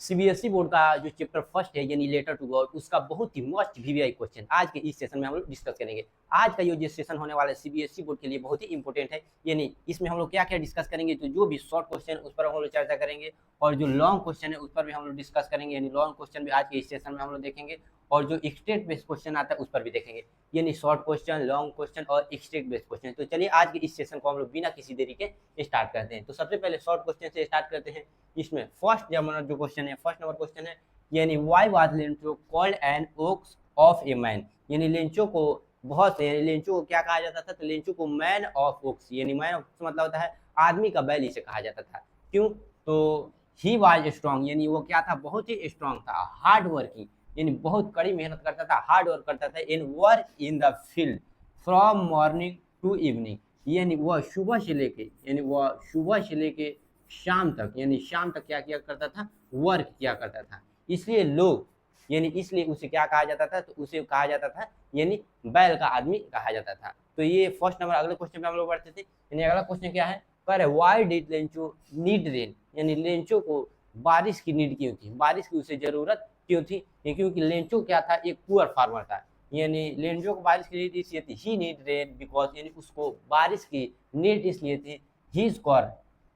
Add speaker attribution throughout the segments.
Speaker 1: CBSE board का जो chapter first है यानी लेटर टू गॉड, उसका बहुत ही मस्त वीवीआई क्वेश्चन आज के इस सेशन में हम लोग डिस्कस करेंगे। आज का ये जो सेशन होने वाला है सीबीएसई बोर्ड के लिए बहुत ही इंपॉर्टेंट है। यानी इसमें हम लोग क्या क्या डिस्कस करेंगे, तो जो भी शॉर्ट क्वेश्चन उस पर हम लोग चर्चा करेंगे, और जो लॉन्ग क्वेश्चन है उस पर भी हम लोग डिस्कस करेंगे। यानी लॉन्ग क्वेश्चन भी आज के इस सेशन में हम लोग देखेंगे, और जो स्टेट बेस्ड क्वेश्चन आता है उस पर भी देखेंगे। यानी शॉर्ट क्वेश्चन, लॉन्ग क्वेश्चन और स्टेट बेस्ड क्वेश्चन। तो चलिए आज के इस सेशन को हम लोग बिना किसी देरी के स्टार्ट करते हैं। तो सबसे पहले शॉर्ट क्वेश्चन से स्टार्ट करते हैं। इसमें फर्स्ट जो क्वेश्चन है, फर्स्ट नंबर क्वेश्चन है, यानी why was Lencho called an ox of a man. यानी लेंचो को बहुत से, लेंचो को क्या कहा जाता था, तो लेंचो को मैन ऑफ ओक्स, यानी मैन ऑफ मतलब होता है आदमी का बैल, इसे कहा जाता था। क्यों? तो ही वाज स्ट्रॉन्ग, यानी वो क्या था, बहुत ही स्ट्रॉन्ग था। हार्ड वर्किंग, यानी बहुत कड़ी मेहनत करता था, हार्ड वर्क करता था। In work in the field from morning to evening, यानी वह सुबह से लेके, यानी वह सुबह से लेके शाम तक, यानी शाम तक क्या किया करता था, वर्क किया करता था। इसलिए लोग, यानी इसलिए उसे क्या कहा जाता था, तो उसे कहा जाता था यानी बैल का आदमी कहा जाता था। तो ये फर्स्ट नंबर। अगले क्वेश्चन पे हम लोग बढ़ते थे। यानी अगला क्वेश्चन क्या है, पर why did Lencho need rain, यानी लेंचो को बारिश की नीड क्यों थी, बारिश की उसे जरूरत क्यों थी? क्योंकि लेंचो क्या था, एक पुअर फार्मर था। यानी लेंचो को बारिश की नीड इसलिए थी, ही नीड रेन बिकॉज, यानी उसको बारिश की नीड इसलिए थी, his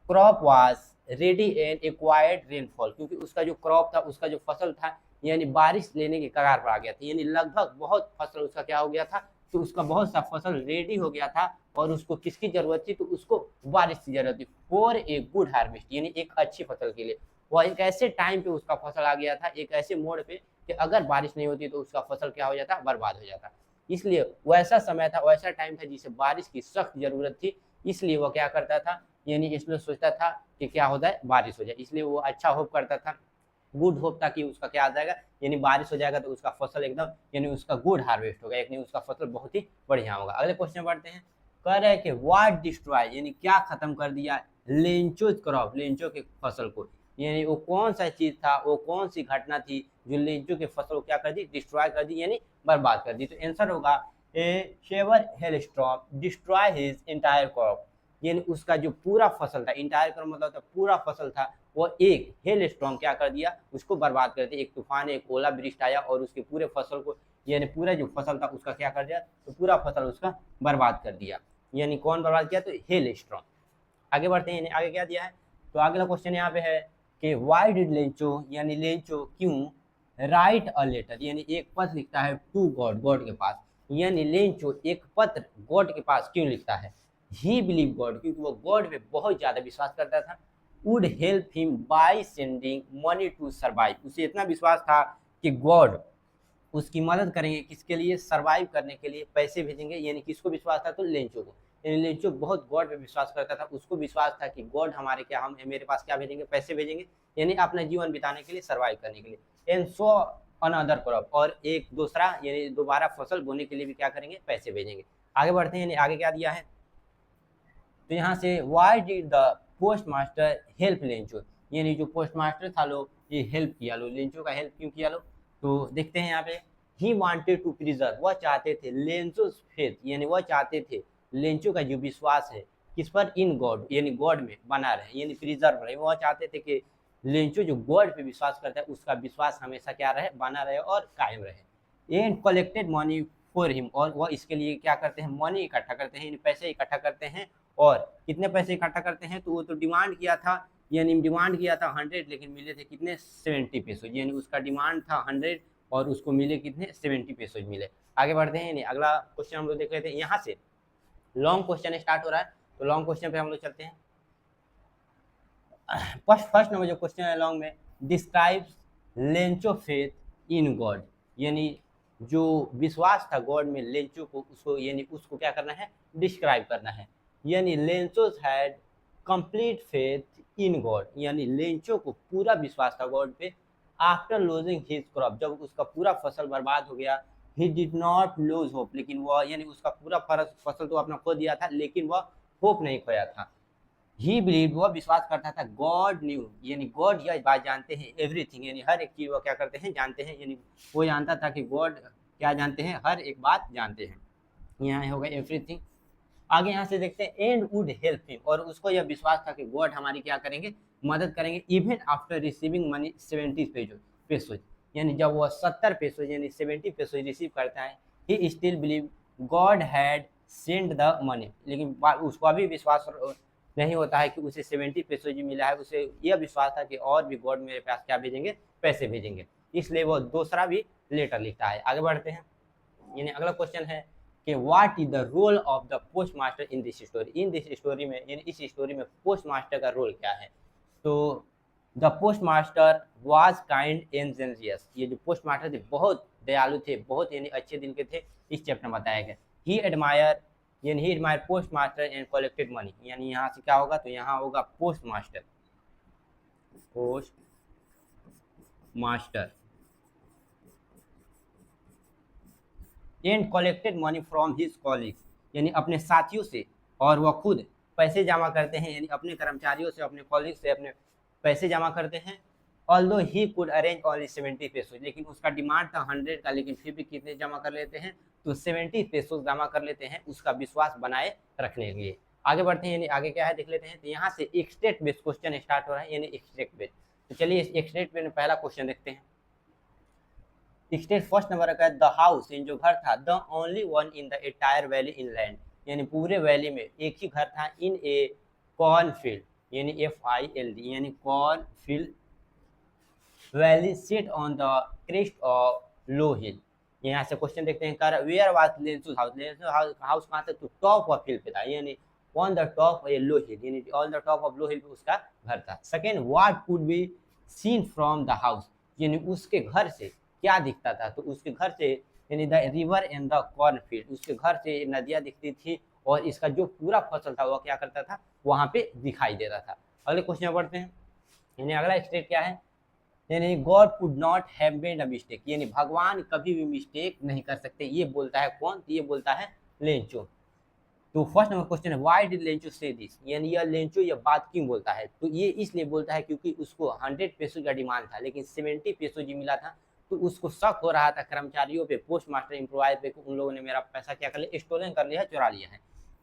Speaker 1: crop was ready and acquired rainfall, क्योंकि उसका जो क्रॉप था, उसका जो फसल था, यानी बारिश लेने के कगार पर आ गया था। यानी लगभग बहुत फसल उसका क्या हो गया था, तो उसका बहुत सा फसल रेडी हो गया था, और उसको किसकी जरूरत थी, तो उसको बारिश की जरूरत थी फॉर ए गुड हार्वेस्ट, यानी एक अच्छी फसल के लिए। वह एक ऐसे टाइम पे उसका फसल आ गया था, एक ऐसे मोड़ पे कि अगर बारिश नहीं होती तो उसका फसल क्या हो जाता, बर्बाद हो जाता। इसलिए वैसा समय था, वैसा टाइम था जिसे बारिश की सख्त जरूरत थी। इसलिए वह क्या करता था, यानी इसमें सोचता था कि क्या हो जाए, बारिश हो जाए। इसलिए वो अच्छा होप करता था, गुड होप था कि उसका क्या आ जाएगा, यानी बारिश हो जाएगा तो उसका फसल एकदम, यानी उसका गुड हार्वेस्ट होगा, यानी उसका फसल बहुत ही बढ़िया होगा। अगले क्वेश्चन बढ़ते हैं। कह रहे हैं कि व्हाट डिस्ट्रॉय, यानी क्या खत्म कर दिया लेंचो क्रॉप, लेंचो के फसल को। यानी वो कौन सा चीज था, वो कौन सी घटना थी जो लेंचो के फसल को क्या कर दी, डिस्ट्रॉय कर दी, यानी बर्बाद कर दी। तो आंसर होगा a severe hailstorm destroy his entire crop, यानी उसका जो पूरा फसल था, इंटायर क्रॉप मतलब था पूरा फसल था, वो एक हेल स्टॉर्म क्या कर दिया, उसको बर्बाद कर दिया। एक तूफान, एक ओला वृष्टि आया और उसके पूरे फसल को, यानी पूरा जो फसल था उसका क्या कर दिया, तो पूरा फसल उसका बर्बाद कर दिया। यानी कौन बर्बाद किया, तो हेल स्टॉर्म। आगे बढ़ते हैं, आगे क्या दिया है, तो अगला क्वेश्चन यहाँ पे है कि वाई डिड लेंचो, यानी लेंचो क्यों राइट अ लेटर, यानी एक पत्र लिखता है टू गॉड, गॉड के पास। यानी लेंचो एक पत्र गॉड के पास क्यों लिखता है? ही बिलीव गॉड, क्योंकि वो गॉड पे बहुत ज्यादा विश्वास करता था। Would help him by sending money to survive, उसे इतना विश्वास था कि गॉड उसकी मदद करेंगे, किसके लिए, सर्वाइव करने के लिए पैसे भेजेंगे। यानी किसको विश्वास था, तो लेंचो को। यानी लेंचो बहुत गॉड पे विश्वास करता था, उसको विश्वास था कि गॉड हमारे क्या, हम मेरे पास क्या भेजेंगे, पैसे भेजेंगे, यानी अपना जीवन बिताने के लिए, सर्वाइव करने के लिए। एंड सो अनदर क्रॉप, और एक दूसरा यानी दोबारा फसल बोने के लिए भी क्या करेंगे, पैसे भेजेंगे। आगे बढ़ते हैं, यानी आगे क्या दिया है, तो यहाँ से why did the post master help Lencho, यानी जो पोस्ट मास्टर था लो, ये हेल्प किया लो, लेंचो का हेल्प क्यों किया लो, तो देखते हैं यहाँ पे। ही वांटेड टू प्रिजर्व, वह चाहते थे लेंचो फेथ, यानी वह चाहते थे लेंचो का जो विश्वास है किस पर, इन गॉड, यानी गॉड में बना रहे, यानी प्रिजर्व रहे। वह चाहते थे कि लेंचो जो गॉड पे विश्वास करता है उसका विश्वास हमेशा क्या रहे, बना रहे और कायम रहे। And collected money for him, और वह इसके लिए क्या करते हैं, मनी इकट्ठा करते हैं, पैसे इकट्ठा करते हैं। और कितने पैसे इकट्ठा करते हैं, तो वो तो डिमांड किया था, यानी डिमांड किया था 100, लेकिन मिले थे कितने, 70 पेसोज, यानी उसका डिमांड था 100 और उसको मिले कितने, 70 पेसोज मिले। आगे बढ़ते हैं, यानी अगला क्वेश्चन हम लोग देख रहे थे। यहाँ से लॉन्ग क्वेश्चन स्टार्ट हो रहा है, तो लॉन्ग क्वेश्चन पे हम लोग चलते हैं। फर्स्ट नंबर जो क्वेश्चन है लॉन्ग में, describes Lencho faith in God, यानी जो विश्वास था गॉड में लेंचो को, उसको यानी उसको क्या करना है, डिस्क्राइब करना है। यानी Lencho's had complete faith in God, यानी लेंचो को पूरा विश्वास था गॉड पे। आफ्टर लूजिंग हिज क्रॉप, जब उसका पूरा फसल बर्बाद हो गया, he did not lose hope, लेकिन वह यानी उसका पूरा फसल तो अपना खो दिया था, लेकिन वह होप नहीं खोया था। ही बिलीव, वह विश्वास करता था, गॉड न्यू, यानी गॉड यह बात जानते हैं, एवरीथिंग, यानी हर एक चीज वह क्या करते हैं, जानते हैं। यानी वो जानता था कि गॉड क्या जानते हैं, हर एक बात जानते हैं। यहाँ होगा एवरीथिंग। आगे यहाँ से देखते हैं एंड वुड हेल्प हिम, और उसको यह विश्वास था कि गॉड हमारी क्या करेंगे, मदद करेंगे। इवन आफ्टर रिसीविंग मनी 70 पेसोज, यानी जब वह 70 पेसोज यानी 70 पेसोज रिसीव करता है, he still believe God had send the money, लेकिन उसको अभी विश्वास नहीं होता है कि उसे 70 पेसोज मिला है, उसे यह विश्वास था कि और भी गॉड मेरे पास क्या भेजेंगे, पैसे भेजेंगे, इसलिए वो दूसरा भी लेटर लिखता है। आगे बढ़ते हैं, यानी अगला क्वेश्चन है कि what is the role of the post master in this story, in this story में, यानी इस स्टोरी में पोस्ट मास्टर का रोल क्या है। तो the post master was kind and generous, ये जो पोस्ट मास्टर थे बहुत दयालु थे, बहुत यानी अच्छे दिल के थे, इस चैप्टर में बताया गया। ही एडमायर, यानी he admire post master and collected money, यानी यहाँ से क्या होगा, तो यहाँ होगा post master and collected money from his colleagues, यानी अपने साथियों से, और वह खुद पैसे जमा करते हैं, यानी अपने कर्मचारियों से, अपने कॉलीग से अपने पैसे जमा करते हैं। Although he could arrange only 70 पेसोज, लेकिन उसका डिमांड था 100 का, लेकिन फिर भी कितने जमा कर लेते हैं, तो 70 पेसोज जमा कर लेते हैं, उसका विश्वास बनाए रखने के लिए। आगे बढ़ते हैं, यानी आगे क्या है देख लेते हैं। तो यहाँ से एक्सट्रैक्ट बेस्ड क्वेश्चन स्टार्ट हो रहा है, यानी एक्सट्रैक्ट बेस्ड। तो चलिए एक्सट्रैक्ट बेस्ड में पहला क्वेश्चन देखते हैं। एक्सट्रैक्ट फर्स्ट नंबर का है द हाउस, इन जो घर था, the only one in the entire valley inland, यानी पूरे वैली में एक ही घर था, इन ए कॉर्नफील्ड, यानी FILD, यानी cornfield valley set on the crest of low hill. यहाँ से क्वेश्चन देखते हैं, कर where was Lencho's house, Lencho's house कहाँ था, तो टॉप ऑफ हिल पे था, यानी on the top a low hill, यानी on the top of low hill पे उसका घर था। Second, what could be seen from the house, यानी उसके घर से क्या दिखता था, तो उसके घर से, यानी the river and the cornfield, उसके घर से नदियाँ दिखती थी, और इसका जो पूरा फसल था वह क्या करता था, वहाँ पे दिखाई देता था। अगले क्वेश्चन में बढ़ते हैं, यानी अगला स्टेट क्या है, यानी God could not have made a mistake, यानी भगवान कभी भी मिस्टेक नहीं कर सकते, ये बोलता है कौन, तो ये बोलता है लेंचो। तो फर्स्ट नंबर क्वेश्चन है व्हाई डिड लेंचो से दिस, यानी यह लेंचो यह बात क्यों बोलता है, तो ये इसलिए बोलता है क्योंकि उसको 100 पेसो का डिमांड था, लेकिन 70 पेसो जी मिला था, तो उसको शक हो रहा था कर्मचारियों पे, पोस्ट मास्टर एम्प्लॉय पे, उन लोगों ने मेरा पैसा क्या कर लिया, स्टोलन कर लिया, चुरा लिया है।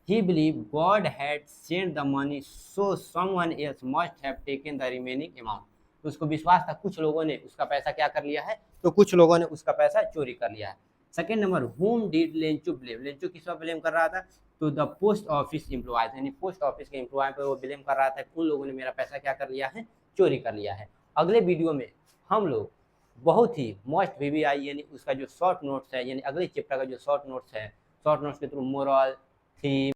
Speaker 1: He believed God had sent the money so someone else must have taken the remaining amount. तो उसको विश्वास था कुछ लोगों ने उसका पैसा क्या कर लिया है, तो कुछ लोगों ने उसका पैसा चोरी कर लिया है। Second number, whom did Lencho blame, Lencho किस पर ब्लेम कर रहा था, तो द पोस्ट ऑफिस एम्प्लॉयज, यानी पोस्ट ऑफिस के एम्प्लॉय पर वो ब्लेम कर रहा था, उन लोगों ने मेरा पैसा क्या कर लिया है, चोरी कर लिया है। अगले वीडियो में हम लोग बहुत ही मोस्ट VBI, यानी उसका जो शॉर्ट नोट्स है, यानी अगले चैप्टर का जो शॉर्ट नोट्स है, शॉर्ट नोट्स के थ्रू मोरल, थीम,